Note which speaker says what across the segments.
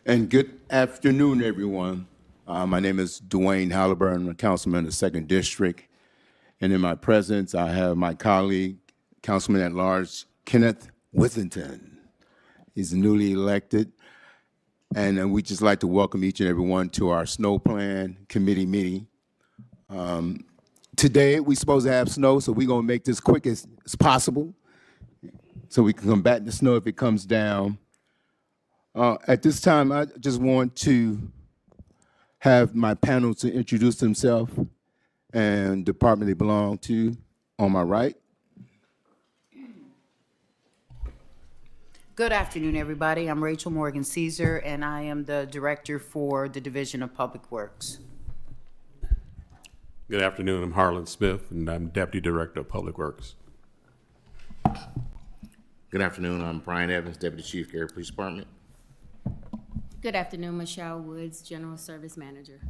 Speaker 1: And good afternoon, everyone. My name is Dwayne Halliburton. I'm a councilman in the 2nd District. And in my presence, I have my colleague, Councilman at Large Kenneth Withington. He's newly elected. And we'd just like to welcome each and every one to our snow plan committee meeting. Today, we're supposed to have snow, so we're going to make this quick as possible so we can combat the snow if it comes down. At this time, I just want to have my panel to introduce themselves and department they belong to. On my right.
Speaker 2: Good afternoon, everybody. I'm Rachel Morgan Caesar, and I am the director for the Division of Public Works.
Speaker 3: Good afternoon. I'm Harlan Smith, and I'm Deputy Director of Public Works.
Speaker 4: Good afternoon. I'm Brian Evans, Deputy Chief, Gary Police Department.
Speaker 5: Good afternoon, Michelle Woods, General Service Manager.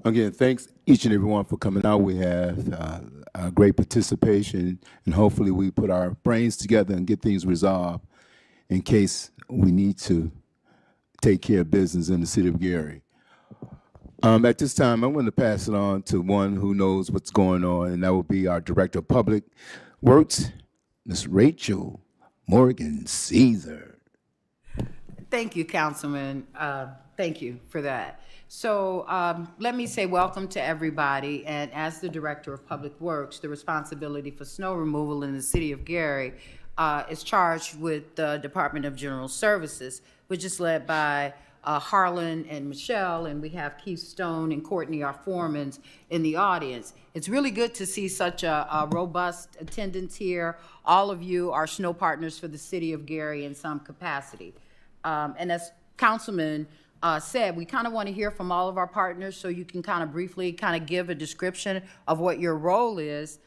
Speaker 1: Again, thanks each and every one for coming out. We have a great participation, and hopefully we put our brains together and get things resolved in case we need to take care of business in the city of Gary. At this time, I'm going to pass it on to one who knows what's going on, and that will be our Director of Public Works, Ms. Rachel Morgan Caesar.
Speaker 2: Thank you, Councilman. Thank you for that. So let me say welcome to everybody. And as the Director of Public Works, the responsibility for snow removal in the city of Gary is charged with the Department of General Services, which is led by Harlan and Michelle, and we have Keith Stone and Courtney, our foremans, in the audience. It's really good to see such a robust attendance here. All of you are snow partners for the city of Gary in some capacity. And as Councilman said, we kind of want to hear from all of our partners so you can kind of briefly kind of give a description of what your role is.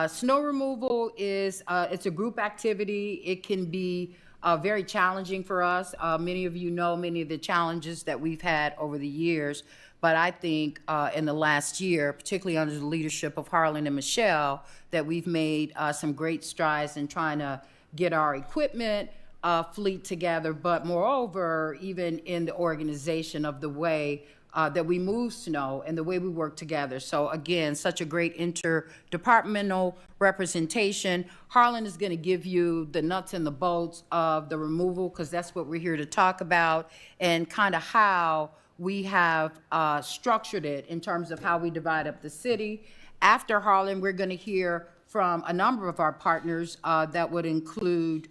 Speaker 2: Snow removal is, it's a group activity. It can be very challenging for us. Many of you know many of the challenges that we've had over the years, but I think in the last year, particularly under the leadership of Harlan and Michelle, that we've made some great strides in trying to get our equipment fleet together, but moreover, even in the organization of the way that we move snow and the way we work together. So again, such a great interdepartmental representation. Harlan is going to give you the nuts and the bolts of the removal, because that's what we're here to talk about, and kind of how we have structured it in terms of how we divide up the city. After Harlan, we're going to hear from a number of our partners that would include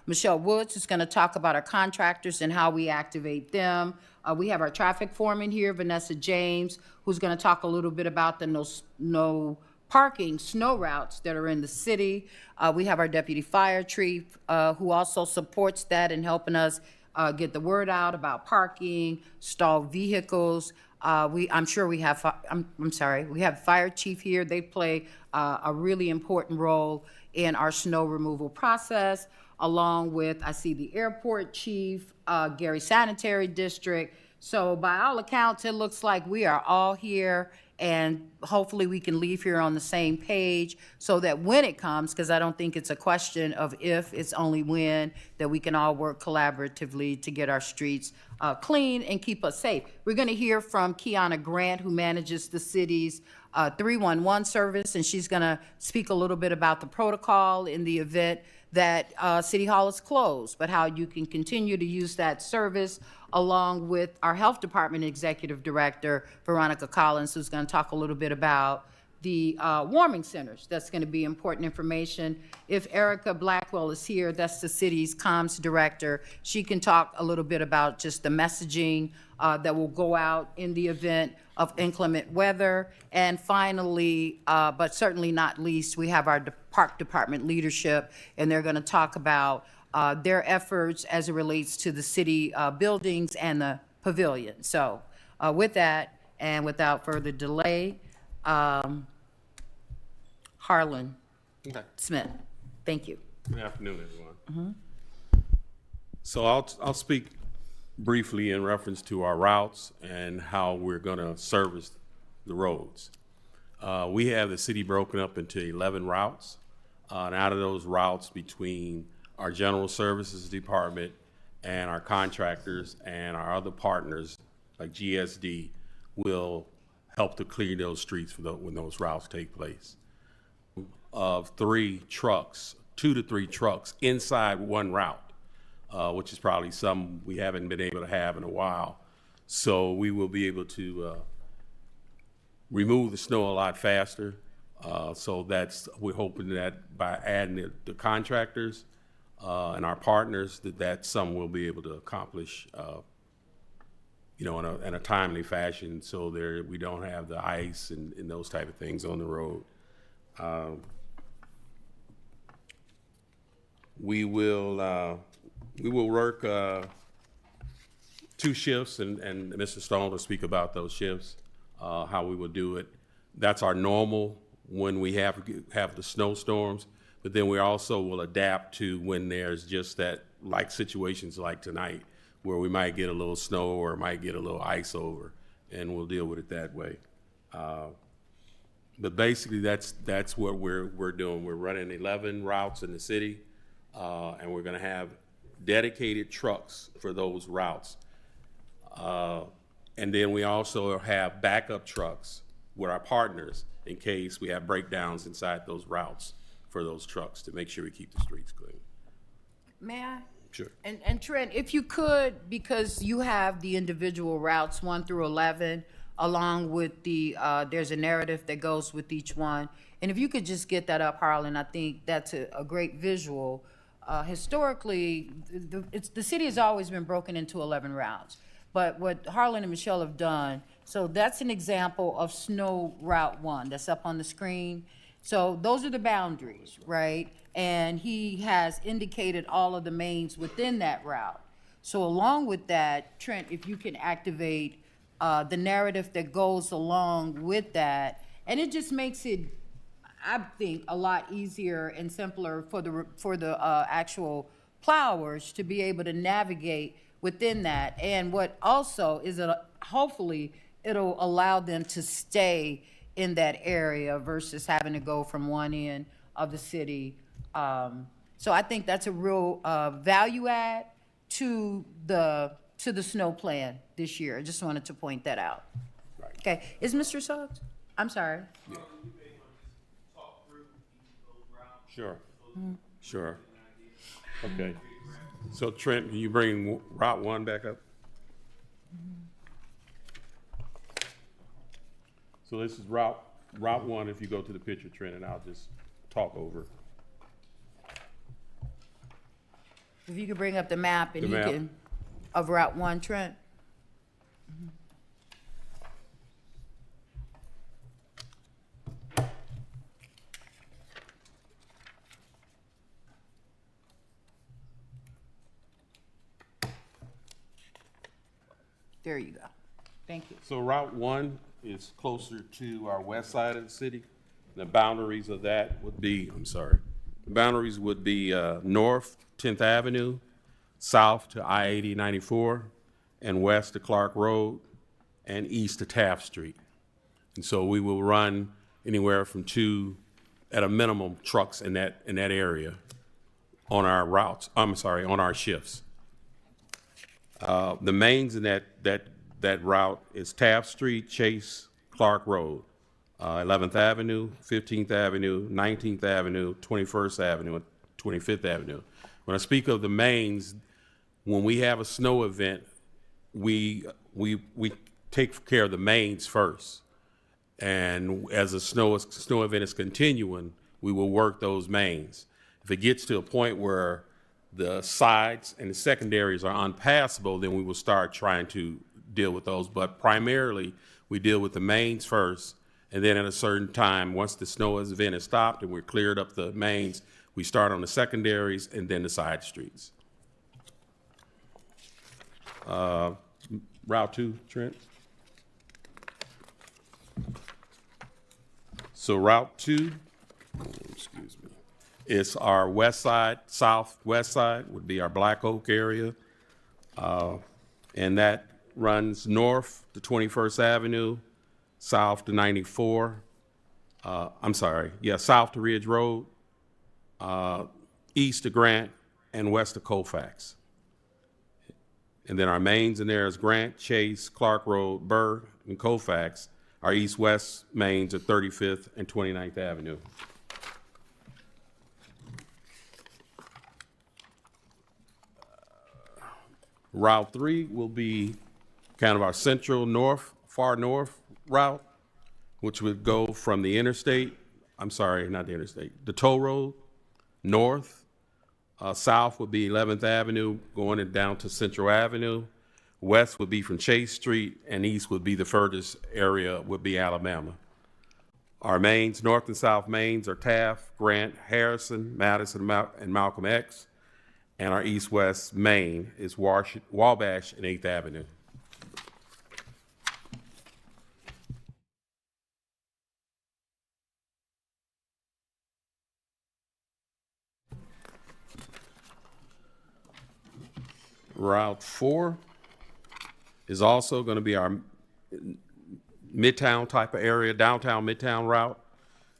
Speaker 2: Michelle Woods, who's going to talk about our contractors and how we activate them. We have our traffic foreman here, Vanessa James, who's going to talk a little bit about the no parking snow routes that are in the city. We have our deputy fire chief, who also supports that in helping us get the word out about parking, stalled vehicles. I'm sure we have, we have fire chief here. They play a really important role in our snow removal process, along with, I see the airport chief, Gary Sanitary District. So by all accounts, it looks like we are all here, and hopefully we can leave here on the same page so that when it comes, because I don't think it's a question of if, it's only when, that we can all work collaboratively to get our streets clean and keep us safe. We're going to hear from Kiana Grant, who manages the city's 311 service, and she's going to speak a little bit about the protocol in the event that City Hall is closed, but how you can continue to use that service, along with our Health Department Executive Director, Veronica Collins, who's going to talk a little bit about the warming centers. That's going to be important information. If Erica Blackwell is here, that's the city's comms director. She can talk a little bit about just the messaging that will go out in the event of inclement weather. And finally, but certainly not least, we have our park department leadership, and they're going to talk about their efforts as it relates to the city buildings and the pavilion. So with that, and without further delay, Harlan Smith. Thank you.
Speaker 3: Good afternoon, everyone. So I'll speak briefly in reference to our routes and how we're going to service the roads. We have the city broken up into 11 routes, and out of those routes, between our general services department and our contractors and our other partners like GSD will help to clear those streets for when those routes take place. Of 3 trucks, 2 to 3 trucks inside one route, which is probably some we haven't been able to have in a while. So we will be able to remove the snow a lot faster. So we're hoping that by adding the contractors and our partners, that's something we'll be able to accomplish, in a timely fashion, so we don't have the ice and those type of things on the road. We will work 2 shifts, and Mr. Stone will speak about those shifts, how we will do it. That's our normal when we have the snowstorms, but then we also will adapt to when there's just that, like situations like tonight, where we might get a little snow or might get a little ice over, and we'll deal with it that way. But basically, that's what we're doing. We're running 11 routes in the city, and we're going to have dedicated trucks for those routes. And then we also have backup trucks with our partners in case we have breakdowns inside those routes for those trucks to make sure we keep the streets clean.
Speaker 2: May I?
Speaker 3: Sure.
Speaker 2: And Trent, if you could, because you have the individual routes 1 through 11, along with there's a narrative that goes with each one. And if you could just get that up, Harlan, I think that's a great visual. Historically, the city has always been broken into 11 routes. But what Harlan and Michelle have done, so that's an example of Snow Route 1 that's up on the screen. So those are the boundaries, right? And he has indicated all of the mains within that route. So along with that, Trent, if you can activate the narrative that goes along with that, and it just makes it, I think, a lot easier and simpler for the actual plowers to be able to navigate within that. And what also is that hopefully it'll allow them to stay in that area versus having to go from one end of the city. So I think that's a real value add to the snow plan this year. I just wanted to point that out.
Speaker 3: Right.
Speaker 2: Okay, is Mr. Suggs? I'm sorry.
Speaker 3: Sure. Sure. Okay. So Trent, can you bring Route 1 back up? So this is Route 1, if you go to the picture, Trent, and I'll just talk over.
Speaker 2: If you could bring up the map and
Speaker 3: The
Speaker 2: you
Speaker 3: map.
Speaker 2: can, of Route 1, Trent. There you go. Thank you.
Speaker 3: So Route 1 is closer to our west side of the city. The boundaries of that would be, the boundaries would be north 10th Avenue, south to I-80-94, and west to Clark Road, and east to Taft Street. And so we will run anywhere from 2, at a minimum, trucks in that area on our routes, on our shifts. The mains in that route is Taft Street, Chase, Clark Road, 11th Avenue, 15th Avenue, 19th Avenue, 21st Avenue, and 25th Avenue. When I speak of the mains, when we have a snow event, we take care of the mains first. And as a snow event is continuing, we will work those mains. If it gets to a point where the sides and the secondaries are unpassable, then we will start trying to deal with those. But primarily, we deal with the mains first, and then at a certain time, once the snow event is stopped and we're cleared up the mains, we start on the secondaries and then the side streets. Route 2, Trent. So Route 2, excuse me, is our west side, southwest side would be our Black Oak area. And that runs north to 21st Avenue, south to 94. South to Ridge Road, east to Grant, and west to Colfax. And then our mains in there is Grant, Chase, Clark Road, Burr, and Colfax. Our east-west mains are 35th and 29th Avenue. Route 3 will be kind of our central north, far north route, which would go from the interstate, I'm sorry, not the interstate, the toll road, north. South would be 11th Avenue, going it down to Central Avenue. West would be from Chase Street, and east would be the furthest area would be Alabama. Our mains, north and south mains are Taft, Grant, Harrison, Madison, and Malcolm X. And our east-west main is Wabash and 8th Avenue. Route 4 is also going to be our midtown type of area, downtown midtown route,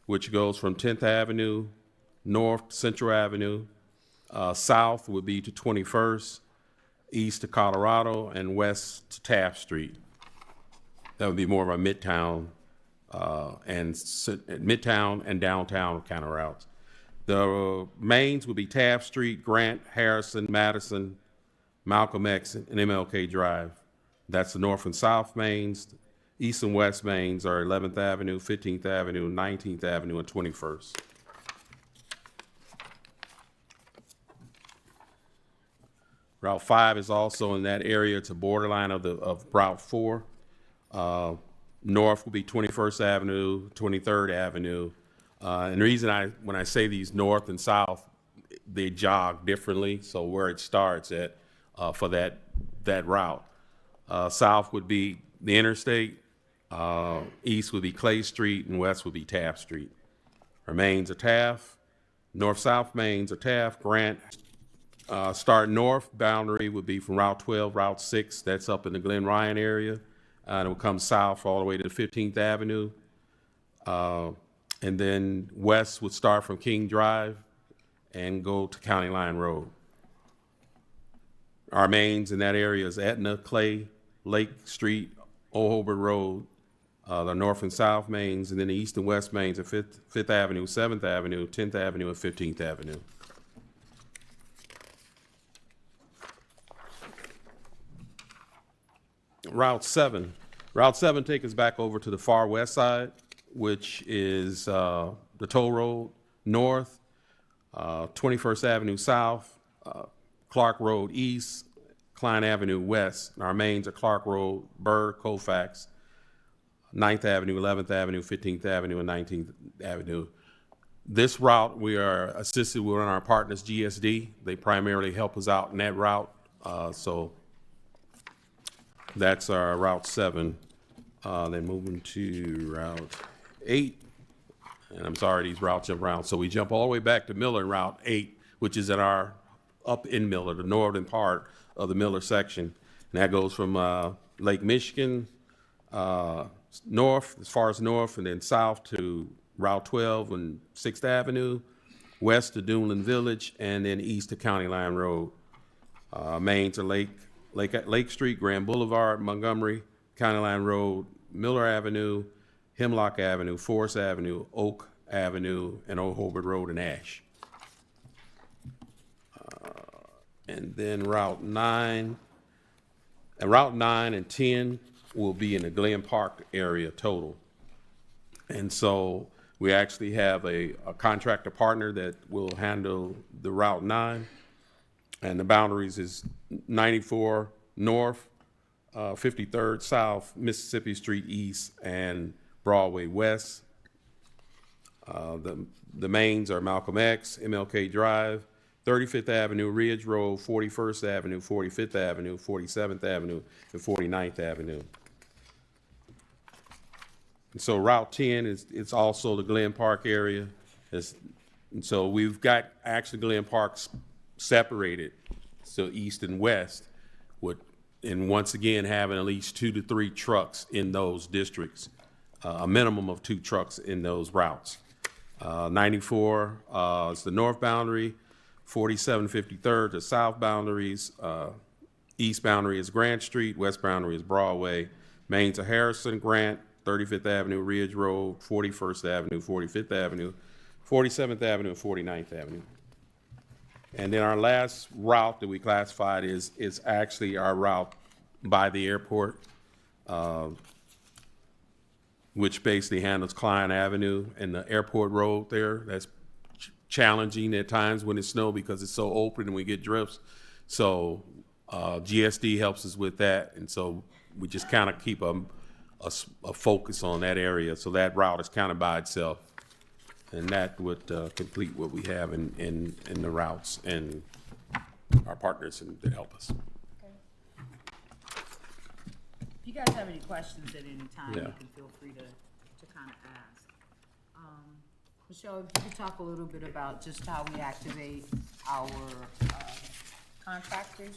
Speaker 3: which goes from 10th Avenue north to Central Avenue. South would be to 21st, east to Colorado, and west to Taft Street. That would be more of a midtown and downtown kind of routes. The mains would be Taft Street, Grant, Harrison, Madison, Malcolm X, and MLK Drive. That's the north and south mains. East and west mains are 11th Avenue, 15th Avenue, 19th Avenue, and 21st. Route 5 is also in that area. It's a borderline of Route 4. North will be 21st Avenue, 23rd Avenue. And the reason when I say these north and south, they jog differently. So where it starts at for that route. South would be the interstate. East would be Clay Street, and west would be Taft Street. Our mains are Taft. North-south mains are Taft, Grant. Start north boundary would be from Route 12, Route 6, that's up in the Glen Ryan area. And it will come south all the way to 15th Avenue. And then west would start from King Drive and go to County Line Road. Our mains in that area is Etna, Clay, Lake Street, Old Hobart Road, the north and south mains, and then the east and west mains are 5th Avenue, 7th Avenue, 10th Avenue, and 15th Avenue. Route 7. Route 7 takes us back over to the far west side, which is the toll road north, 21st Avenue south, Clark Road east, Klein Avenue west. And our mains are Clark Road, Burr, Colfax, 9th Avenue, 11th Avenue, 15th Avenue, and 19th Avenue. This route, we are assisted with our partners, GSD. They primarily help us out in that route. So that's our Route 7. Then moving to Route 8. And I'm sorry, these routes jump around. So we jump all the way back to Miller in Route 8, which is up in Miller, the northern part of the Miller section. And that goes from Lake Michigan, north, as far as north, and then south to Route 12 and 6th Avenue, west to Duneland Village, and then east to County Line Road. Mains are Lake Street, Grand Boulevard, Montgomery, County Line Road, Miller Avenue, Hemlock Avenue, Forest Avenue, Oak Avenue, and Old Hobart Road and Ash. And then Route 9. And Route 9 and 10 will be in the Glen Park area total. And so we actually have a contractor partner that will handle the Route 9. And the boundaries is 94 north, 53rd south, Mississippi Street east, and Broadway west. The mains are Malcolm X, MLK Drive, 35th Avenue, Ridge Road, 41st Avenue, 45th Avenue, 47th Avenue, and 49th Avenue. And so Route 10 it's also the Glen Park area. And so we've got actually Glen Park separated, so east and west, and once again having at least 2 to 3 trucks in those districts, a minimum of 2 trucks in those routes. 94 is the north boundary, 47, 53rd the south boundaries, East boundary is Grant Street, west boundary is Broadway, Main to Harrison, Grant, 35th Avenue, Ridge Road, 41st Avenue, 45th Avenue, 47th Avenue, and 49th Avenue. And then our last route that we classified is actually our route by the airport, which basically handles Klein Avenue and the airport road there. That's challenging at times when it's snow because it's so open and we get drifts. So GSD helps us with that, and so we just kind of keep a focus on that area. So that route is kind of by itself, and that would complete what we have in the routes and our partners that help us.
Speaker 2: If you guys have any questions at any time, you
Speaker 3: Yeah.
Speaker 2: can feel free to kind of ask. Michelle, if you could talk a little bit about just how we activate our contractors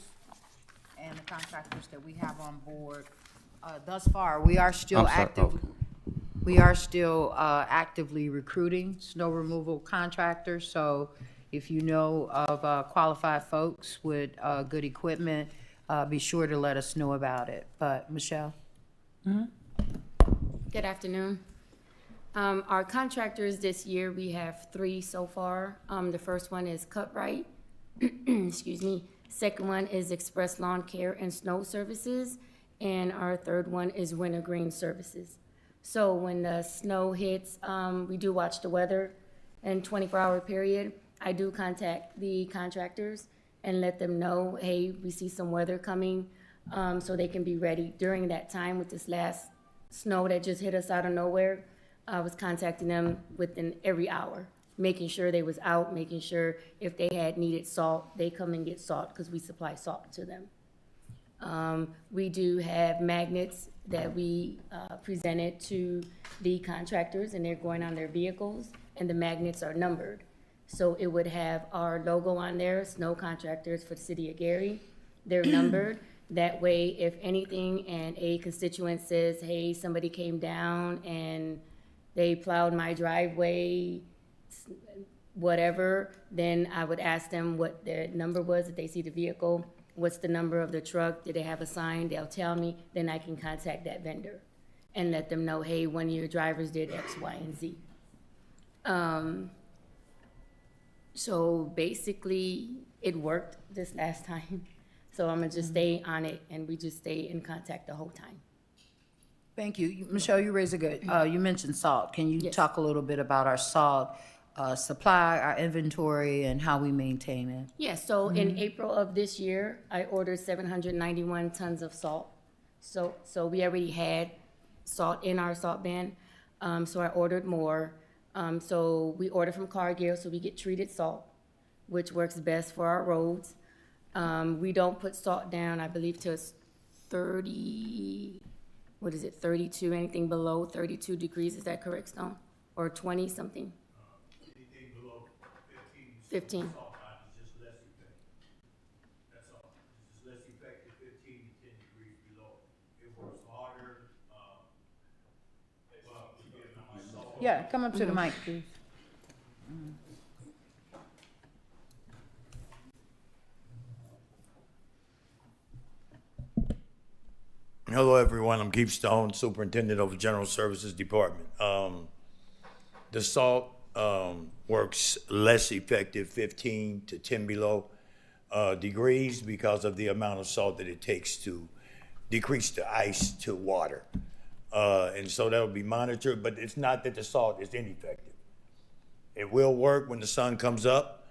Speaker 2: and the contractors that we have on board. Thus far, we are still actively recruiting snow removal contractors. So if you know of qualified folks with good equipment, be sure to let us know about it. But Michelle?
Speaker 5: Good afternoon. Our contractors this year, we have 3 so far. The first one is Cutright, excuse me. Second one is Express Lawn Care and Snow Services. And our third one is Wintergreen Services. So when the snow hits, we do watch the weather in 24-hour period. I do contact the contractors and let them know, hey, we see some weather coming, so they can be ready. During that time with this last snow that just hit us out of nowhere, I was contacting them within every hour, making sure they was out, making sure if they had needed salt, they come and get salt because we supply salt to them. We do have magnets that we presented to the contractors, and they're going on their vehicles, and the magnets are numbered. So it would have our logo on there, Snow Contractors for the City of Gary. They're numbered. That way, if anything and a constituent says, hey, somebody came down and they plowed my driveway, whatever, then I would ask them what their number was if they see the vehicle. What's the number of the truck? Did they have a sign? They'll tell me. Then I can contact that vendor and let them know, hey, one of your drivers did X, Y, and Z. So basically, it worked this last time. So I'm gonna just stay on it, and we just stay in contact the whole time.
Speaker 2: Thank you. Michelle, you raised a good, you mentioned salt. Can you
Speaker 5: Yes.
Speaker 2: talk a little bit about our salt supply, our inventory, and how we maintain it?
Speaker 5: Yeah, so in April of this year, I ordered 791 tons of salt. So we already had salt in our salt bin, so I ordered more. So we order from Cargill, so we get treated salt, which works best for our roads. We don't put salt down, I believe, till it's 32, anything below 32 degrees, is that correct, Stone? Or 20 something?
Speaker 6: Anything below
Speaker 5: 15.
Speaker 6: salt content is just less effective. That's all. It's just less effective 15 to 10 degrees below. It works harder, to get my salt.
Speaker 2: Yeah, come up to the mic, please.
Speaker 6: Hello, everyone. I'm Keith Stone, Superintendent of the General Services Department. The salt works less effective, 15 to 10 below degrees, because of the amount of salt that it takes to decrease the ice to water. And so that'll be monitored, but it's not that the salt is ineffective. It will work when the sun comes up.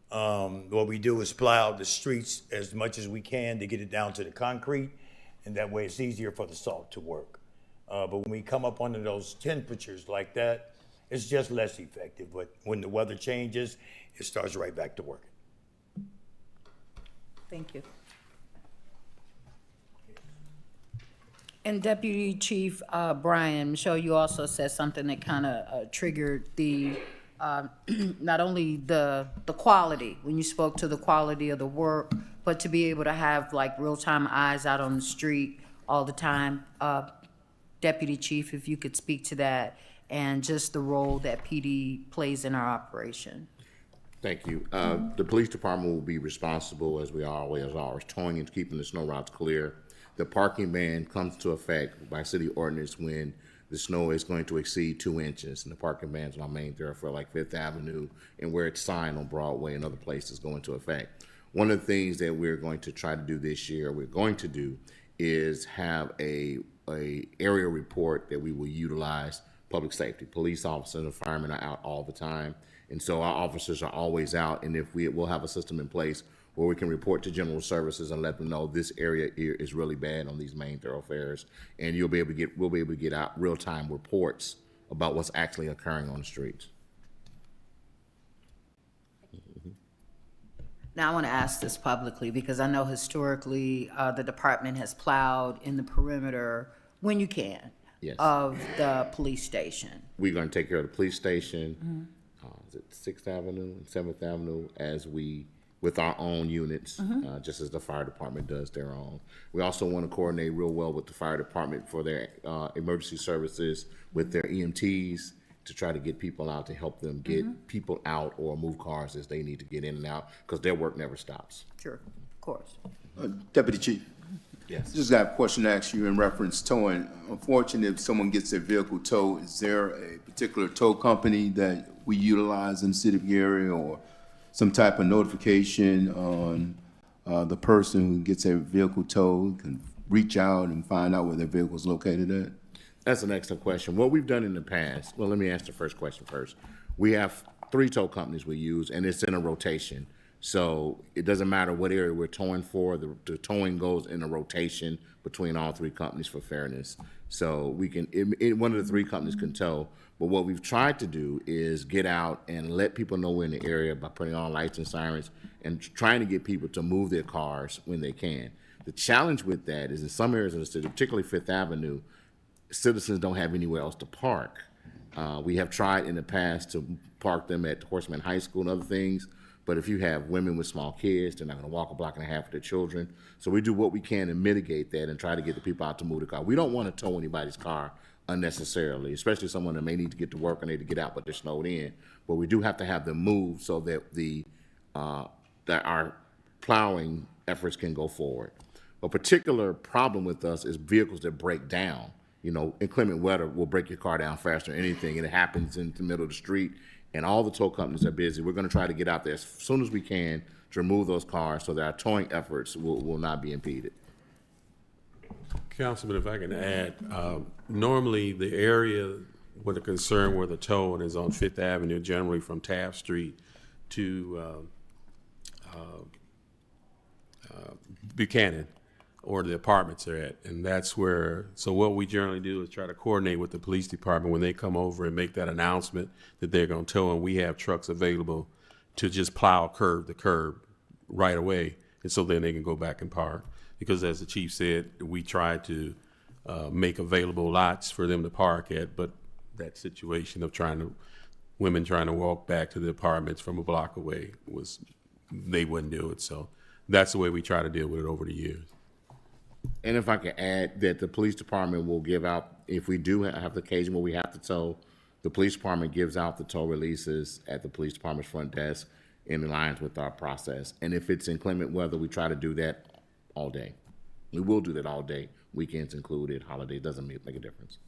Speaker 6: What we do is plow the streets as much as we can to get it down to the concrete, and that way it's easier for the salt to work. But when we come up under those temperatures like that, it's just less effective. But when the weather changes, it starts right back to working.
Speaker 2: Thank you. And Deputy Chief Brian, Michelle, you also said something that kind of triggered the, not only the quality, when you spoke to the quality of the work, but to be able to have like real-time eyes out on the street all the time. Deputy Chief, if you could speak to that and just the role that PD plays in our operation.
Speaker 4: Thank you. The police department will be responsible, as we always are, towing and keeping the snow routes clear. The parking ban comes to effect by city ordinance when the snow is going to exceed 2 inches. And the parking bans on our main thoroughfare like Fifth Avenue and where it's signed on Broadway and other places go into effect. One of the things that we're going to try to do this year, is have a area report that we will utilize. Public safety, police officers and firemen are out all the time. And so our officers are always out. And if we'll have a system in place where we can report to general services and let them know this area here is really bad on these main thoroughfares. And we'll be able to get out real-time reports about what's actually occurring on the streets.
Speaker 2: Now, I want to ask this publicly because I know historically the department has plowed in the perimeter when you can
Speaker 4: Yes.
Speaker 2: of the police station.
Speaker 4: We're going to take care of the police station, is it 6th Avenue and 7th Avenue, with our own units, just as the fire department does their own. We also want to coordinate real well with the fire department for their emergency services with their EMTs to try to get people out to help them get people out or move cars as they need to get in and out, because their work never stops.
Speaker 2: Sure, of course.
Speaker 1: Deputy Chief,
Speaker 4: Yes.
Speaker 1: just got a question to ask you in reference towing. Unfortunately, if someone gets their vehicle towed, is there a particular tow company that we utilize in the city of Gary, or some type of notification on the person who gets their vehicle towed can reach out and find out where their vehicle is located at?
Speaker 4: That's an excellent question. What we've done in the past, well, let me ask the first question first. We have 3 tow companies we use, and it's in a rotation. So it doesn't matter what area we're towing for, the towing goes in a rotation between all 3 companies for fairness. So we can, one of the 3 companies can tow, but what we've tried to do is get out and let people know we're in the area by putting on lights and sirens and trying to get people to move their cars when they can. The challenge with that is in some areas of the city, particularly Fifth Avenue, citizens don't have anywhere else to park. We have tried in the past to park them at Horseman High School and other things, but if you have women with small kids, they're not going to walk a block and a half with their children. So we do what we can to mitigate that and try to get the people out to move the car. We don't want to tow anybody's car unnecessarily, especially someone that may need to get to work or need to get out but they're snowed in. But we do have to have them move so that that our plowing efforts can go forward. A particular problem with us is vehicles that break down. You know, inclement weather will break your car down faster than anything, and it happens in the middle of the street, and all the tow companies are busy. We're going to try to get out there as soon as we can to remove those cars so that our towing efforts will not be impeded.
Speaker 3: Councilman, if I can add, normally the area with the concern where the towing is on Fifth Avenue, generally from Taft Street to Buchanan, or the apartments are at, and that's where, so what we generally do is try to coordinate with the police department when they come over and make that announcement that they're gonna tow, and we have trucks available to just plow curb to curb right away, and so then they can go back and park. Because as the chief said, we try to make available lots for them to park at, but that situation of women trying to walk back to the apartments from a block away they wouldn't do it, so that's the way we try to deal with it over the years.
Speaker 4: And if I can add that the police department will give out, if we do have the occasion where we have to tow, the police department gives out the tow releases at the police department's front desk in lines with our process. And if it's inclement weather, we try to do that all day. We will do that all day, weekends included, holidays, doesn't make a difference.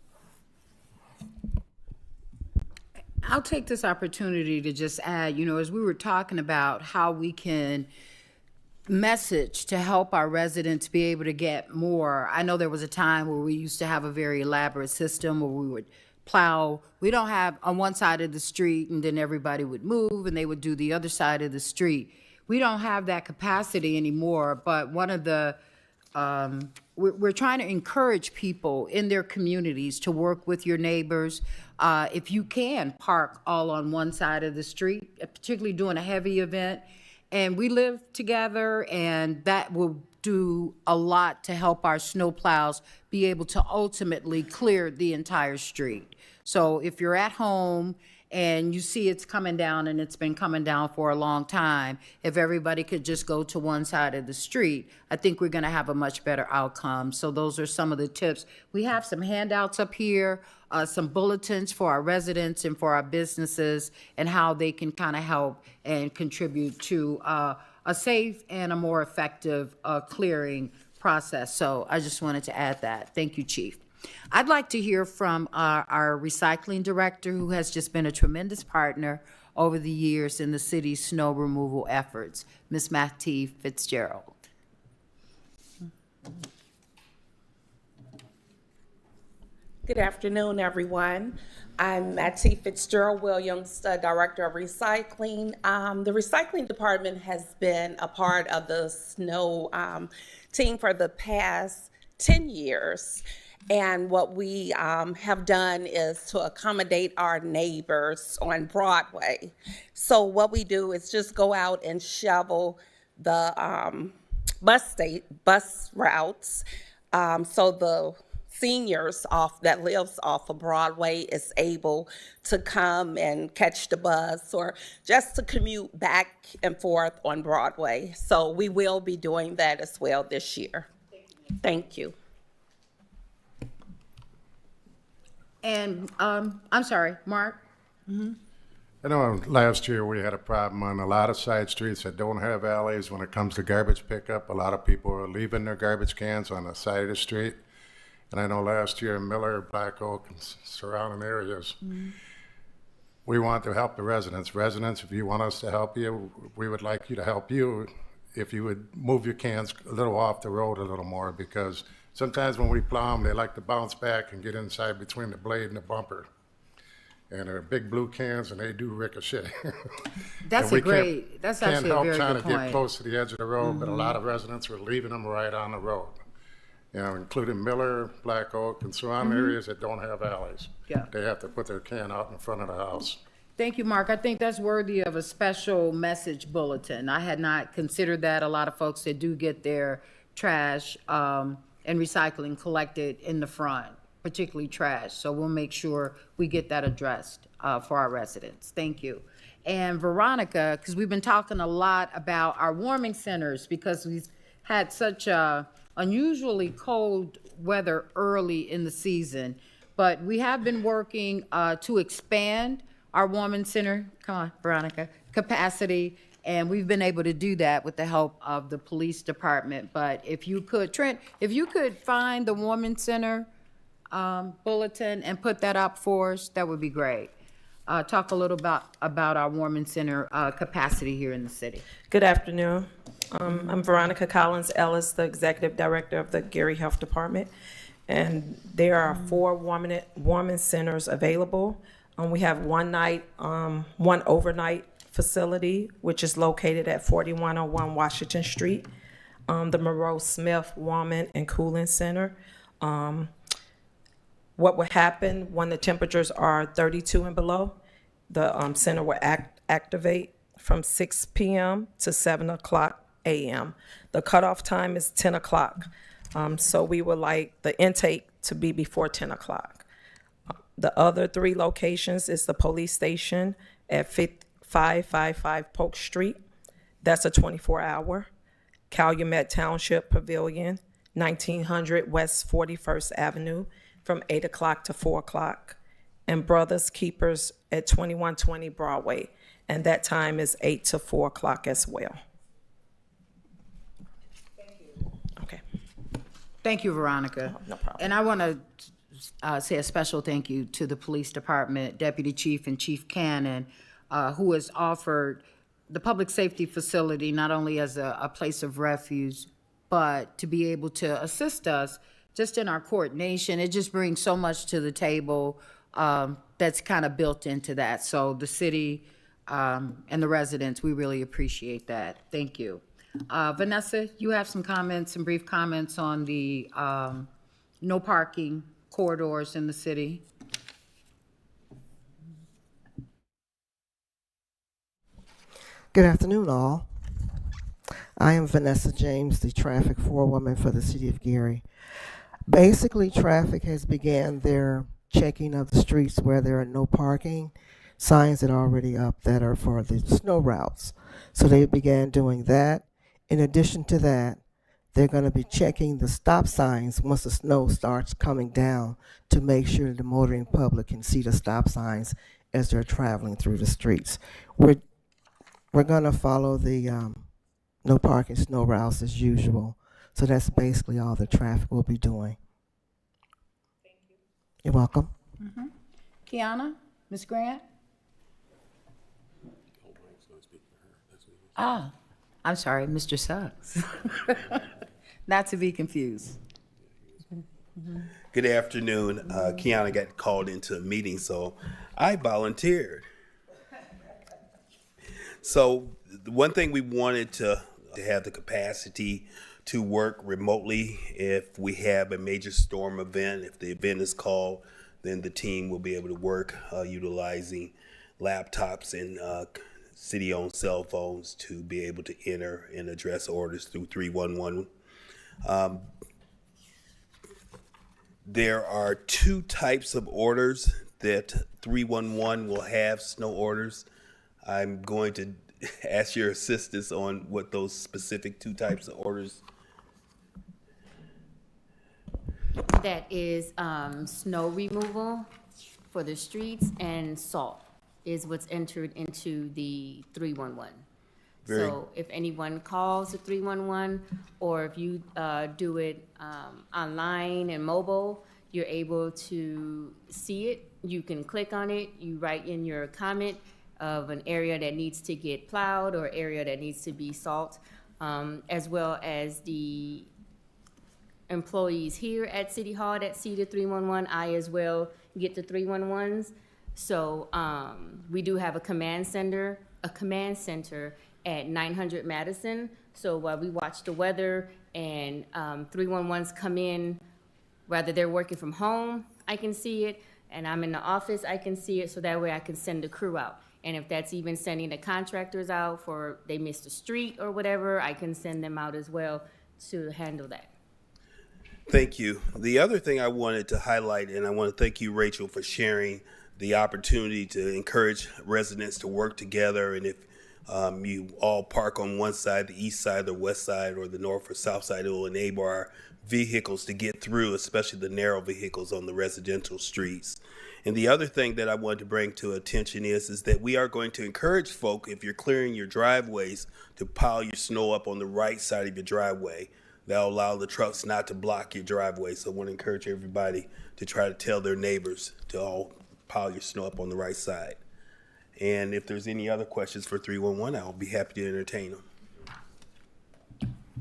Speaker 2: I'll take this opportunity to just add, as we were talking about how we can message to help our residents be able to get more. I know there was a time where we used to have a very elaborate system where we would plow. We don't have on one side of the street and then everybody would move and they would do the other side of the street. We don't have that capacity anymore, but one of the we're trying to encourage people in their communities to work with your neighbors. If you can park all on one side of the street, particularly during a heavy event, and we live together, and that will do a lot to help our snow plows be able to ultimately clear the entire street. So if you're at home and you see it's coming down, and it's been coming down for a long time. If everybody could just go to one side of the street, I think we're gonna have a much better outcome. So those are some of the tips. We have some handouts up here, some bulletins for our residents and for our businesses, and how they can kind of help and contribute to a safe and a more effective clearing process. So I just wanted to add that. Thank you, Chief. I'd like to hear from our recycling director, who has just been a tremendous partner over the years in the city's snow removal efforts, Ms. Mattie Fitzgerald.
Speaker 7: Good afternoon, everyone. I'm Mattie Fitzgerald Williams, Director of Recycling. The Recycling Department has been a part of the snow team for the past 10 years. And what we have done is to accommodate our neighbors on Broadway. So what we do is just go out and shovel the bus routes, so the seniors that lives off of Broadway is able to come and catch the bus or just to commute back and forth on Broadway. So we will be doing that as well this year. Thank you.
Speaker 2: And I'm sorry, Mark?
Speaker 8: I know last year we had a problem on a lot of side streets that don't have alleys when it comes to garbage pickup. A lot of people are leaving their garbage cans on the side of the street. And I know last year in Miller, Black Oak, and surrounding areas, we want to help the residents. Residents, if you want us to help you, we would like you to help you if you would move your cans a little off the road a little more, because sometimes when we plow them, they like to bounce back and get inside between the blade and the bumper. And they're big blue cans, and they do ricochet.
Speaker 2: That's
Speaker 8: And we
Speaker 2: that's
Speaker 8: can't
Speaker 2: actually a
Speaker 8: help
Speaker 2: very
Speaker 8: trying
Speaker 2: good
Speaker 8: to get
Speaker 2: point.
Speaker 8: close to the edge of the road, but a lot of residents are leaving them right on the road. You know, including Miller, Black Oak, and surrounding areas that don't have alleys.
Speaker 2: Yeah.
Speaker 8: They have to put their can out in front of the house.
Speaker 2: Thank you, Mark. I think that's worthy of a special message bulletin. I had not considered that. A lot of folks that do get their trash and recycling collected in the front, particularly trash. So we'll make sure we get that addressed for our residents. Thank you. And Veronica, because we've been talking a lot about our warming centers because we've had such unusually cold weather early in the season, but we have been working to expand our warming center, come on, Veronica, capacity, and we've been able to do that with the help of the police department. But if you could, Trent, if you could find the warming center bulletin and put that up for us, that would be great. Talk a little about our warming center capacity here in the city.
Speaker 9: Good afternoon. I'm Veronica Collins Ellis, the Executive Director of the Gary Health Department. And there are 4 warming centers available. We have one overnight facility, which is located at 4101 Washington Street. The Monroe Smith Warming and Cooling Center. What would happen when the temperatures are 32 and below? The center will activate from 6 p.m. to 7 o'clock a.m. The cutoff time is 10 o'clock. So we would like the intake to be before 10 o'clock. The other 3 locations is the police station at 555 Polk Street. That's a 24-hour. Calumet Township Pavilion, 1900 West 41st Avenue, from 8 o'clock to 4 o'clock. And Brothers Keepers at 2120 Broadway, and that time is 8 to 4 o'clock as well. Okay.
Speaker 2: Thank you, Veronica.
Speaker 9: No problem.
Speaker 2: And I want to say a special thank you to the police department, Deputy Chief and Chief Cannon, who has offered the public safety facility not only as a place of refuge, but to be able to assist us just in our coordination. It just brings so much to the table that's kind of built into that. So the city and the residents, we really appreciate that. Thank you. Vanessa, you have some brief comments on the no parking corridors in the city.
Speaker 10: Good afternoon, all. I am Vanessa James, the traffic forewoman for the city of Gary. Basically, traffic has began their checking of the streets where there are no parking. signs that are already up that are for the snow routes. So they began doing that. In addition to that, they're going to be checking the stop signs once the snow starts coming down to make sure the motoring public can see the stop signs as they're traveling through the streets. We're going to follow the no parking snow routes as usual. So that's basically all the traffic will be doing. Thank you. You're welcome.
Speaker 2: Kiana, Ms. Grant? Ah, I'm sorry, Mr. Suggs. Not to be confused.
Speaker 11: Good afternoon. Kiana got called into a meeting, so I volunteered. So the one thing we wanted to have the capacity to work remotely if we have a major storm event. If the event is called, then the team will be able to work utilizing laptops and city-owned cell phones to be able to enter and address orders through 311. There are two types of orders that 311 will have, snow orders. I'm going to ask your assistance on what those specific two types of orders.
Speaker 5: That is snow removal for the streets, and salt is what's entered into the 311. So if anyone calls the 311, or if you do it online and mobile, you're able to see it. You can click on it. You write in your comment of an area that needs to get plowed or area that needs to be salt, as well as the employees here at City Hall that see the 311. I as well get the 311s. So we do have a command center at 900 Madison. So while we watch the weather and 311s come in, whether they're working from home, I can see it, and I'm in the office, I can see it, so that way I can send the crew out. And if that's even sending the contractors out for they missed a street or whatever, I can send them out as well to handle that.
Speaker 11: Thank you. The other thing I wanted to highlight, and I want to thank you, Rachel, for sharing the opportunity to encourage residents to work together. And if you all park on one side, the east side, the west side, or the north or south side, it will enable our vehicles to get through, especially the narrow vehicles on the residential streets. And the other thing that I wanted to bring to attention is that we are going to encourage folk, if you're clearing your driveways, to pile your snow up on the right side of your driveway. That'll allow the trucks not to block your driveway. So I want to encourage everybody to try to tell their neighbors to all pile your snow up on the right side. And if there's any other questions for 311, I'll be happy to entertain them.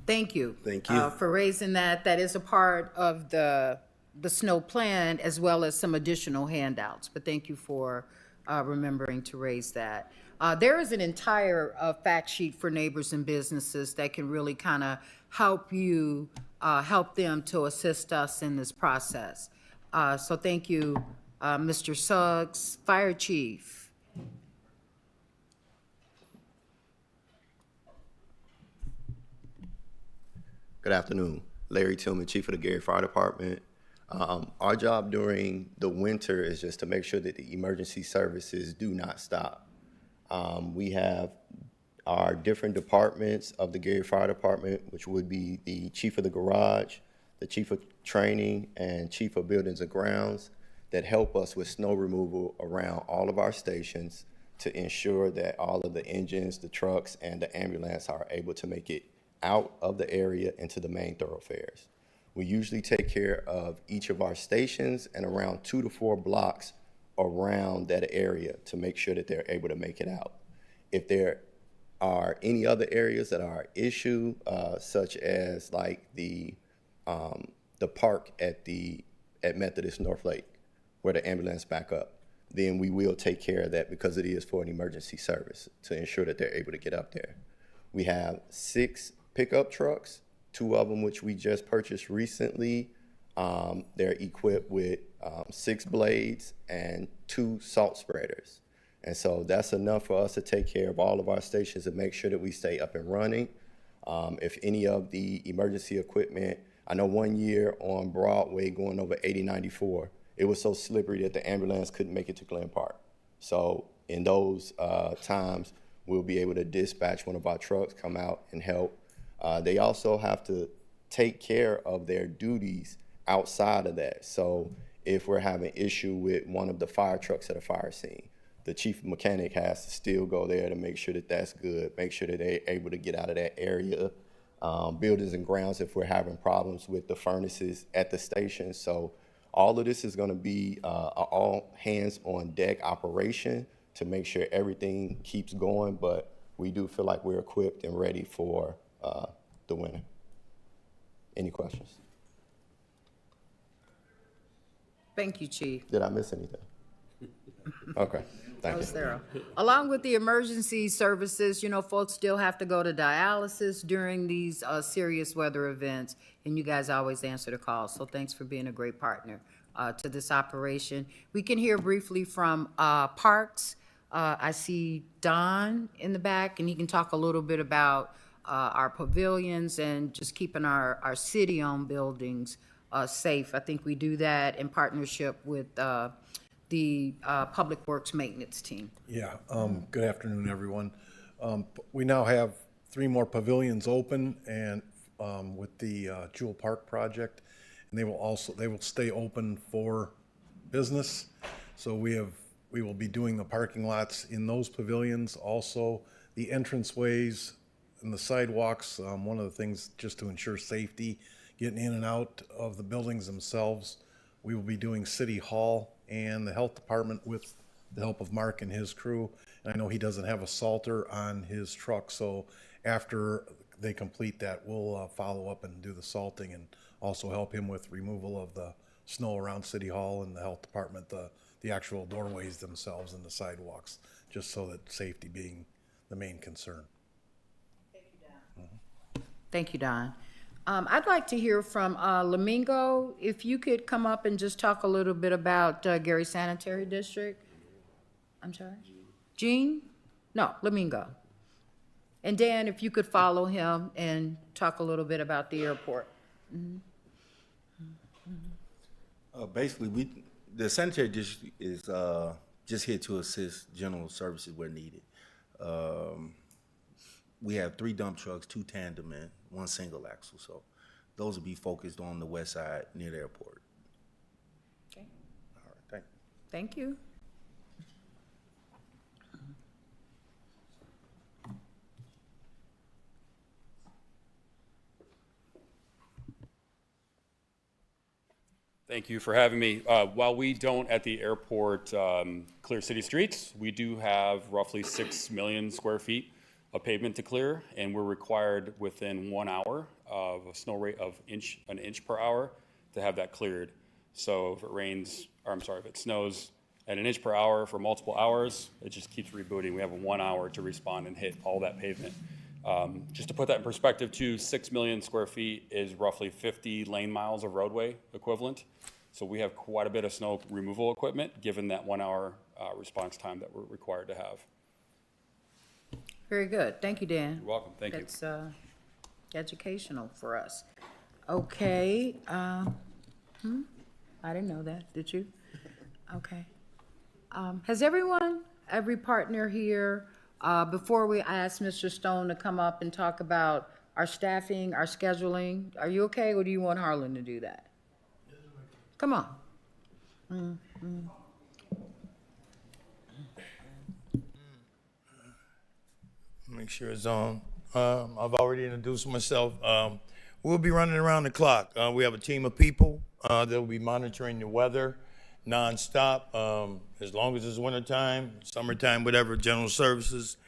Speaker 2: Thank you.
Speaker 11: Thank you.
Speaker 2: For raising that. That is a part of the snow plan, as well as some additional handouts. But thank you for remembering to raise that. There is an entire fact sheet for neighbors and businesses that can really kind of help you, help them to assist us in this process. So thank you, Mr. Suggs. Fire Chief.
Speaker 12: Good afternoon. Larry Tillman, Chief of the Gary Fire Department. Our job during the winter is just to make sure that the emergency services do not stop. We have our different departments of the Gary Fire Department, which would be the Chief of the Garage, the Chief of Training, and Chief of Buildings and Grounds, that help us with snow removal around all of our stations to ensure that all of the engines, the trucks, and the ambulance are able to make it out of the area into the main thoroughfares. We usually take care of each of our stations and around 2 to 4 blocks around that area to make sure that they're able to make it out. If there are any other areas that are an issue, such as like the park at Methodist North Lake, where the ambulance back up, then we will take care of that because it is for an emergency service to ensure that they're able to get up there. We have 6 pickup trucks, 2 of them which we just purchased recently. They're equipped with 6 blades and 2 salt spreaders. And so that's enough for us to take care of all of our stations and make sure that we stay up and running. If any of the emergency equipment, I know one year on Broadway going over 8094, it was so slippery that the ambulance couldn't make it to Glen Park. So in those times, we'll be able to dispatch one of our trucks, come out and help. They also have to take care of their duties outside of that. So if we're having issue with one of the fire trucks at a fire scene, the chief mechanic has to still go there to make sure that that's good, make sure that they're able to get out of that area. Buildings and grounds if we're having problems with the furnaces at the station. So all of this is going to be all hands on deck operation to make sure everything keeps going, but we do feel like we're equipped and ready for the winter. Any questions?
Speaker 2: Thank you, Chief.
Speaker 12: Did I miss anything? Okay,
Speaker 2: That
Speaker 12: thank
Speaker 2: was
Speaker 12: you.
Speaker 2: thorough. Along with the emergency services, you know, folks still have to go to dialysis during these serious weather events, and you guys always answer the call. So thanks for being a great partner to this operation. We can hear briefly from Parks. I see Don in the back, and he can talk a little bit about our pavilions and just keeping our city-owned buildings safe. I think we do that in partnership with the Public Works Maintenance Team.
Speaker 13: Yeah, good afternoon, everyone. We now have 3 more pavilions open and with the Jewel Park project, and they will stay open for business. So we will be doing the parking lots in those pavilions, also the entranceways and the sidewalks. One of the things just to ensure safety, getting in and out of the buildings themselves. We will be doing City Hall and the Health Department with the help of Mark and his crew. And I know he doesn't have a salter on his truck, so after they complete that, we'll follow up and do the salting and also help him with removal of the snow around City Hall and the Health Department, the actual doorways themselves and the sidewalks, just so that safety being the main concern.
Speaker 2: Thank you, Don. I'd like to hear from Lamingo. If you could come up and just talk a little bit about Gary Sanitary District. I'm sorry? Gene? No, Lamingo. And Dan, if you could follow him and talk a little bit about the airport.
Speaker 14: Basically, the sanitary district is just here to assist general services where needed. We have 3 dump trucks, 2 tandem and 1 single axle. So those will be focused on the west side near the airport.
Speaker 2: Okay.
Speaker 14: All right,
Speaker 2: Thank you.
Speaker 15: Thank you for having me. While we don't at the airport clear city streets, we do have roughly 6 million square feet of pavement to clear, and we're required within 1 hour of a snow rate of an inch per hour to have that cleared. So if it rains, or I'm sorry, if it snows at an inch per hour for multiple hours, it just keeps rebooting. We have 1 hour to respond and hit all that pavement. Just to put that in perspective too, 6 million square feet is roughly 50 lane miles of roadway equivalent. So we have quite a bit of snow removal equipment given that 1 hour response time that we're required to have.
Speaker 2: Very good. Thank you, Dan.
Speaker 15: You're welcome. Thank you.
Speaker 2: That's educational for us. Okay. I didn't know that. Did you? Okay. Has every partner here, before we ask Mr. Stone to come up and talk about our staffing, our scheduling, are you okay, or do you want Harlan to do that? Come on.
Speaker 6: Make sure it's on. I've already introduced myself. We'll be running around the clock. We have a team of people that will be monitoring the weather nonstop, as long as it's wintertime, summertime, whatever, general services.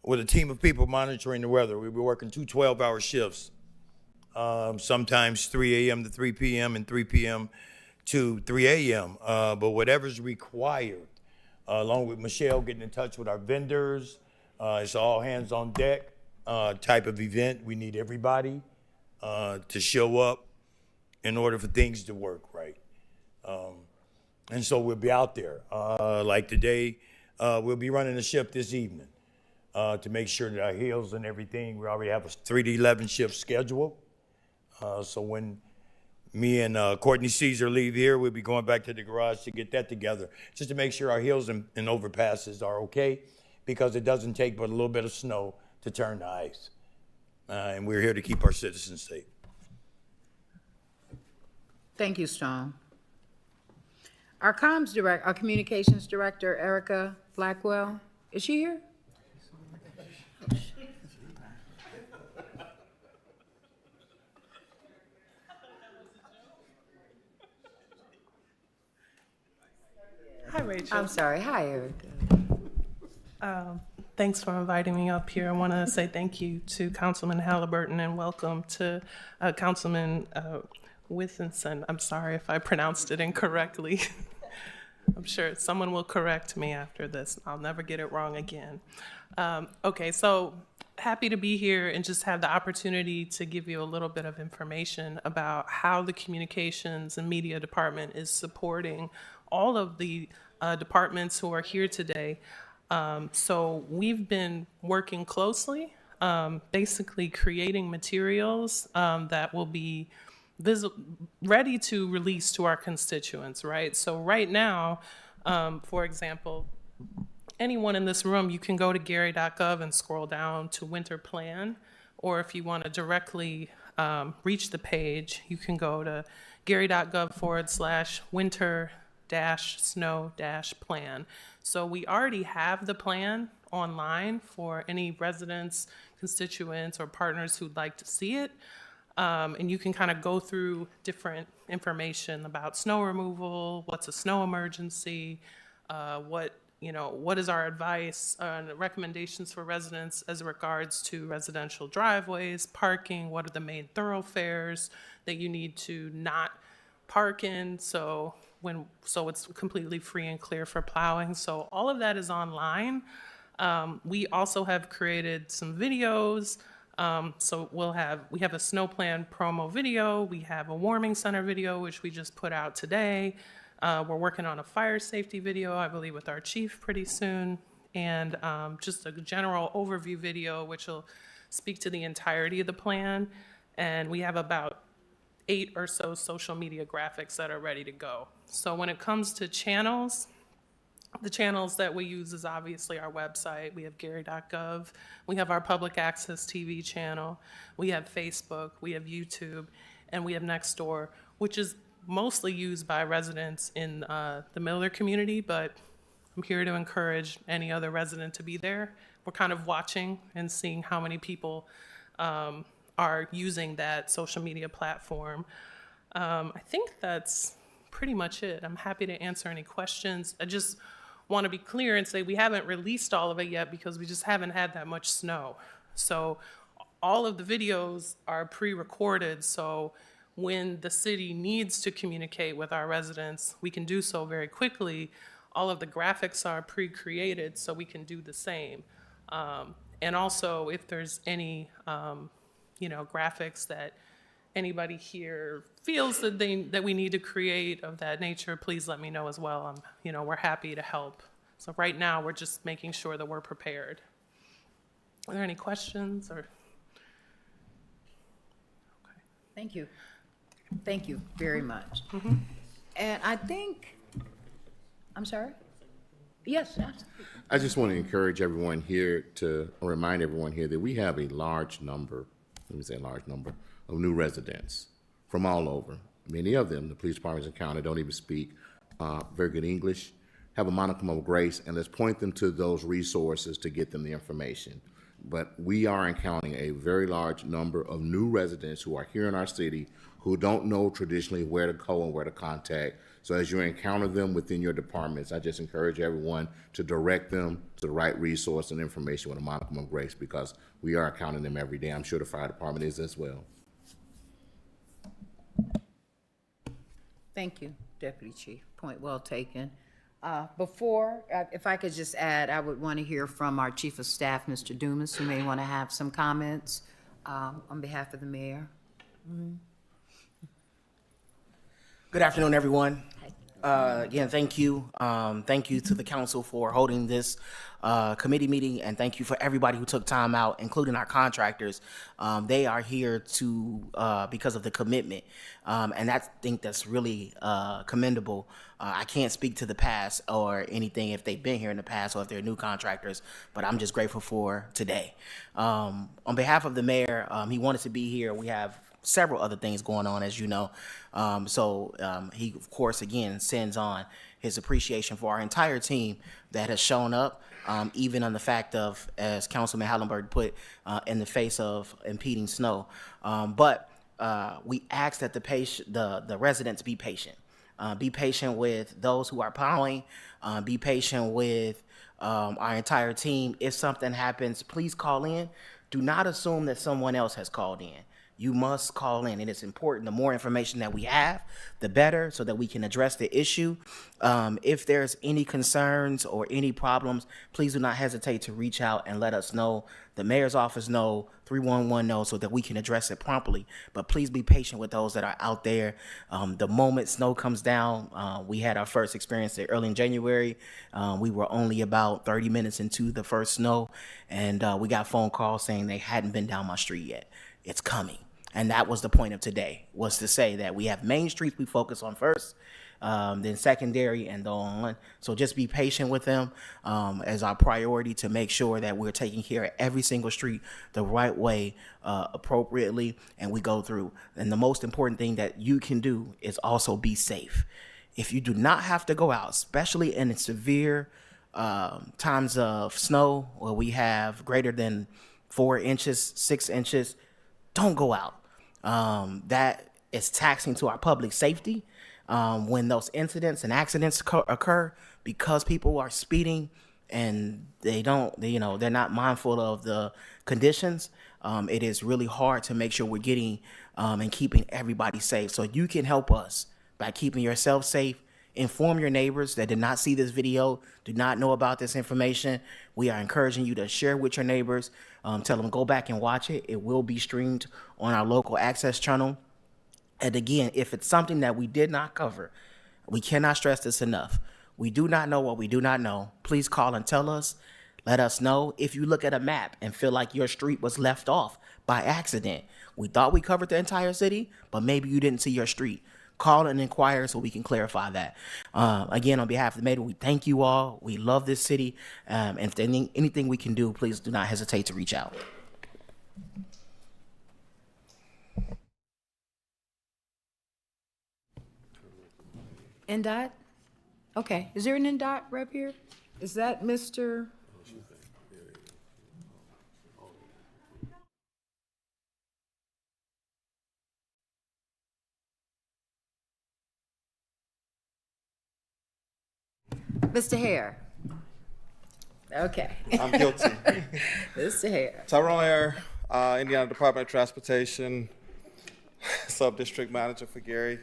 Speaker 6: With a team of people monitoring the weather, we'll be working 2 12-hour shifts, sometimes 3 a.m. to 3 p.m. and 3 p.m. to 3 a.m. But whatever's required, along with Michelle getting in touch with our vendors, it's all hands on deck type of event. We need everybody to show up in order for things to work right. And so we'll be out there. Like today, we'll be running a shift this evening to make sure that our hills and everything, we already have a 3 to 11 shift schedule. So when me and Courtney Caesar leave here, we'll be going back to the garage to get that together, just to make sure our hills and overpasses are okay, because it doesn't take but a little bit of snow to turn to ice. And we're here to keep our citizens safe.
Speaker 2: Thank you, Strong. Our communications director, Erica Blackwell, is she here?
Speaker 16: Hi, Rachel.
Speaker 2: I'm sorry. Hi, Erica.
Speaker 16: Thanks for inviting me up here. I want to say thank you to Councilman Halliburton and welcome to Councilman Withenson. I'm sorry if I pronounced it incorrectly. I'm sure someone will correct me after this. I'll never get it wrong again. Okay, so happy to be here and just have the opportunity to give you a little bit of information about how the Communications and Media Department is supporting all of the departments who are here today. So we've been working closely, basically creating materials that will be ready to release to our constituents, right? So right now, for example, anyone in this room, you can go to gary.gov and scroll down to winter plan, or if you want to directly reach the page, you can go to gary.gov/winter-snow-plan. So we already have the plan online for any residents, constituents, or partners who'd like to see it. And you can kind of go through different information about snow removal, what's a snow emergency, what is our advice and recommendations for residents as regards to residential driveways, parking, what are the main thoroughfares that you need to not park in, so it's completely free and clear for plowing. So all of that is online. We also have created some videos. So we have a snow plan promo video. We have a warming center video, which we just put out today. We're working on a fire safety video, I believe, with our chief pretty soon. And just a general overview video, which will speak to the entirety of the plan. And we have about 8 or so social media graphics that are ready to go. So when it comes to channels, the channels that we use is obviously our website. We have gary.gov. We have our public access TV channel. We have Facebook. We have YouTube. And we have Nextdoor, which is mostly used by residents in the Miller community, but I'm here to encourage any other resident to be there. We're kind of watching and seeing how many people are using that social media platform. I think that's pretty much it. I'm happy to answer any questions. I just want to be clear and say we haven't released all of it yet because we just haven't had that much snow. So all of the videos are pre-recorded, so when the city needs to communicate with our residents, we can do so very quickly. All of the graphics are pre-created, so we can do the same. And also, if there's any graphics that anybody here feels that we need to create of that nature, please let me know as well. We're happy to help. So right now, we're just making sure that we're prepared. Are there any questions or? Okay.
Speaker 2: Thank you. Thank you very much. And I think, I'm sorry? Yes, absolutely.
Speaker 4: I just want to encourage everyone here to remind everyone here that we have a large number, of new residents from all over. Many of them, the police departments and county, don't even speak very good English, have a modicum of grace, and let's point them to those resources to get them the information. But we are encountering a very large number of new residents who are here in our city who don't know traditionally where to go and where to contact. So as you encounter them within your departments, I just encourage everyone to direct them to the right resource and information with a modicum of grace, because we are encountering them every day. I'm sure the fire department is as well.
Speaker 2: Thank you, Deputy Chief. Point well taken. If I could just add, I would want to hear from our Chief of Staff, Mr. Dumas, who may want to have some comments on behalf of the mayor.
Speaker 17: Good afternoon, everyone. Again, thank you. Thank you to the council for holding this committee meeting, and thank you for everybody who took time out, including our contractors. They are here to because of the commitment, and I think that's really commendable. I can't speak to the past or anything if they've been here in the past or if they're new contractors, but I'm just grateful for today. On behalf of the mayor, he wanted to be here. We have several other things going on, as you know. He, of course, again, sends on his appreciation for our entire team that has shown up, even on the fact of, as Councilman Hallenberg put, in the face of impeding snow. But we ask that the residents be patient. Be patient with those who are plowing. Be patient with our entire team. If something happens, please call in. Do not assume that someone else has called in. You must call in, and it's important. The more information that we have, the better, so that we can address the issue. If there's any concerns or any problems, please do not hesitate to reach out and let us know. The mayor's office know, 311 knows, so that we can address it promptly. But please be patient with those that are out there. The moment snow comes down, we had our first experience there early in January. We were only about 30 minutes into the first snow, and we got phone calls saying they hadn't been down my street yet. It's coming. And that was the point of today, was to say that we have main streets we focus on first, then secondary, and on. So just be patient with them as our priority to make sure that we're taking care of every single street the right way, appropriately, and we go through. And the most important thing that you can do is also be safe. If you do not have to go out, especially in severe times of snow where we have greater than 4 inches, 6 inches, don't go out. That is taxing to our public safety. When those incidents and accidents occur because people are speeding and they're not mindful of the conditions, it is really hard to make sure we're getting and keeping everybody safe. So you can help us by keeping yourself safe. Inform your neighbors that did not see this video, do not know about this information. We are encouraging you to share with your neighbors. Tell them, go back and watch it. It will be streamed on our local access channel. And again, if it's something that we did not cover, we cannot stress this enough. We do not know what we do not know. Please call and tell us. Let us know. If you look at a map and feel like your street was left off by accident, we thought we covered the entire city, but maybe you didn't see your street. Call and inquire so we can clarify that. Again, on behalf of the mayor, we thank you all. We love this city. And if there's anything we can do, please do not hesitate to reach out.
Speaker 2: NDOT? Okay, is there an NDOT rep here? Is that Mr.? Mr. Hare? Okay.
Speaker 18: I'm guilty.
Speaker 2: Mr. Hare.
Speaker 18: Tyrone Hare, Indiana Department of Transportation, Sub-District Manager for Gary.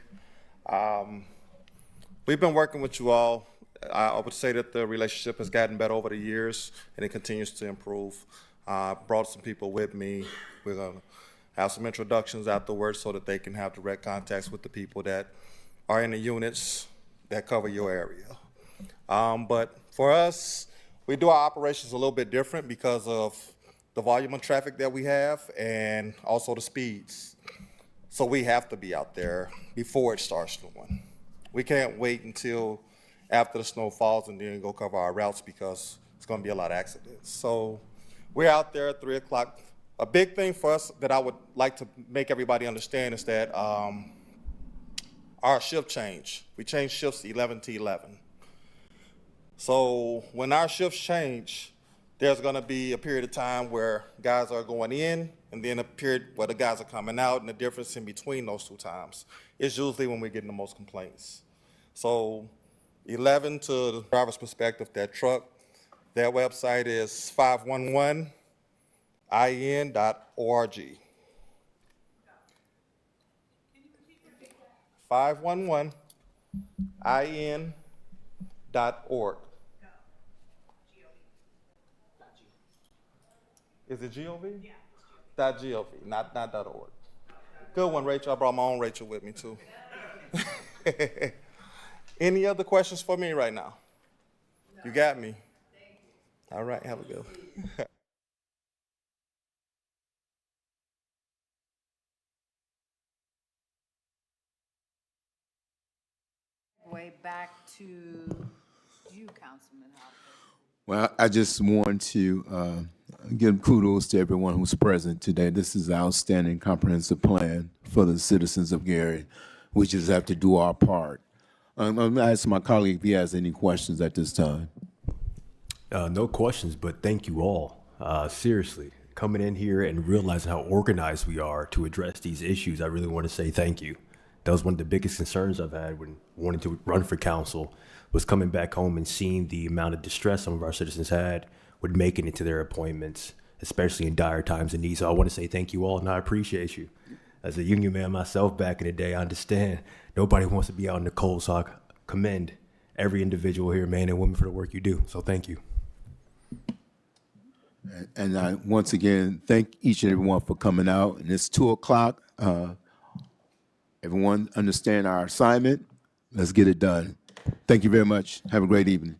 Speaker 18: We've been working with you all. I would say that the relationship has gotten better over the years, and it continues to improve. Brought some people with me. We're going to have some introductions afterwards so that they can have direct contacts with the people that are in the units that cover your area. But for us, we do our operations a little bit different because of the volume of traffic that we have and also the speeds. So we have to be out there before it starts snowing. We can't wait until after the snow falls and then go cover our routes because it's going to be a lot of accidents. So we're out there at 3 o'clock. A big thing for us that I would like to make everybody understand is that our shift change. We change shifts 11 to 11. So when our shifts change, there's going to be a period of time where guys are going in and then a period where the guys are coming out, and the difference in between those two times is usually when we're getting the most complaints. So 11 to the driver's perspective, that truck, their website is 511in.org. 511in.org. Is it G-O-V? Yeah. .gov, not .org. Good one, Rachel. I brought my own Rachel with me, too. Any other questions for me right now? No. You got me. All right, have a good one.
Speaker 2: Way back to you, Councilman Hopper.
Speaker 1: Well, I just want to give kudos to everyone who's present today. This is an outstanding comprehensive plan for the citizens of Gary. We just have to do our part. I'm going to ask my colleague if he has any questions at this time.
Speaker 19: No questions, but thank you all. Seriously, coming in here and realizing how organized we are to address these issues, I really want to say thank you. That was one of the biggest concerns I've had when wanting to run for council, was coming back home and seeing the amount of distress some of our citizens had with making it to their appointments, especially in dire times of need. So I want to say thank you all, and I appreciate you. As a union man myself back in the day, I understand nobody wants to be out in the cold, so I commend every individual here, man and woman, for the work you do. So thank you.
Speaker 1: And I, once again, thank each and everyone for coming out. And it's 2:00. Everyone understand our assignment. Let's get it done. Thank you very much. Have a great evening.